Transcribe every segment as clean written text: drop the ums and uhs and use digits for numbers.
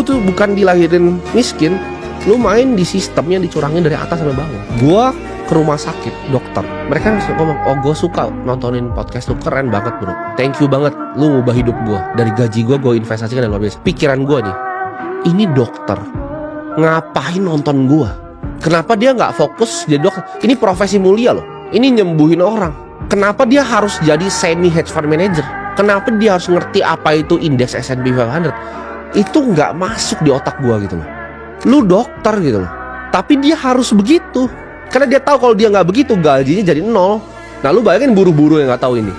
tuh bukan dilahirin miskin, lu main di sistem yang dicurangin dari atas sampai bawah. Gua ke rumah sakit, dokter, mereka ngomong, oh gue suka nontonin podcast lu, keren banget bro, thank you banget, lu ngubah hidup gue. Dari gaji gue investasikan dan luar biasa. Pikiran gue nih, ini dokter ngapain nonton gue? Kenapa dia nggak fokus jadi dokter? Ini profesi mulia loh, ini nyembuhin orang. Kenapa dia harus jadi semi hedge fund manager? Kenapa dia harus ngerti apa itu indeks S&P 500? Itu nggak masuk di otak gue gitu loh. Lu dokter gitu loh, tapi dia harus begitu. Karena dia tahu kalau dia nggak begitu gajinya jadi nol. Nah lu bayangin buru-buru yang nggak tahu ini,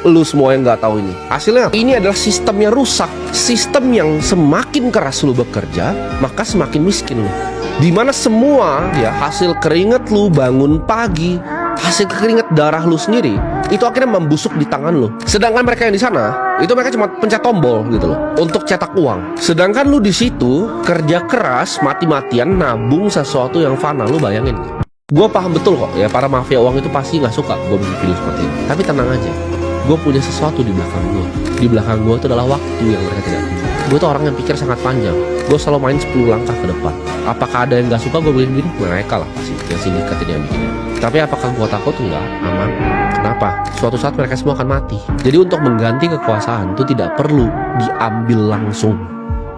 lu semua yang nggak tahu ini. Hasilnya ini adalah sistem yang rusak. Sistem yang semakin keras lu bekerja, maka semakin miskin lu. Dimana semua ya hasil keringet lu bangun pagi, hasil keringet darah lu sendiri, itu akhirnya membusuk di tangan lu. Sedangkan mereka yang di sana, itu mereka cuma pencet tombol gitu loh untuk cetak uang. Sedangkan lu di situ kerja keras, mati-matian nabung sesuatu yang fana. Lu bayangin. Gue paham betul kok ya, para mafia uang itu pasti gak suka gue bikin video seperti ini. Tapi tenang aja, gue punya sesuatu di belakang gue. Di belakang gue itu adalah waktu yang mereka tidak punya. Gue tuh orang yang pikir sangat panjang. Gue selalu main 10 langkah ke depan. Apakah ada yang gak suka gue bikin gini? Mereka lah pasti, yang sindikat ini yang bikinnya. Tapi apakah gue takut? Enggak, aman. Kenapa? Suatu saat mereka semua akan mati. Jadi untuk mengganti kekuasaan itu tidak perlu diambil langsung.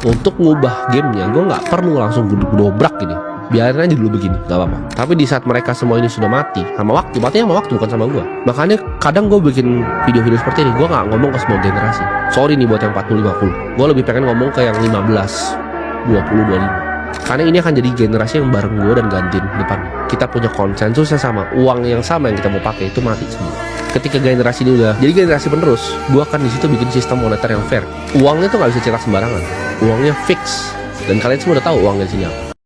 Untuk ngubah gamenya, gue gak perlu langsung dobrak gini. Biarin aja dulu begini, gak apa-apa. Tapi di saat mereka semua ini sudah mati, sama waktu, matinya sama waktu, bukan sama gue. Makanya kadang gue bikin video-video seperti ini, gue gak ngomong ke semua generasi. Sorry nih buat yang 40-50. Gue lebih pengen ngomong ke yang 15, 20, 25. Karena ini akan jadi generasi yang bareng gue dan gantiin depan. Kita punya konsensus yang sama, uang yang sama yang kita mau pakai itu mati semua. Ketika generasi ini udah jadi generasi penerus, gue akan di situ bikin sistem moneter yang fair. Uangnya tuh gak bisa cetak sembarangan, uangnya fix. Dan kalian semua udah tahu uangnya di sini apa.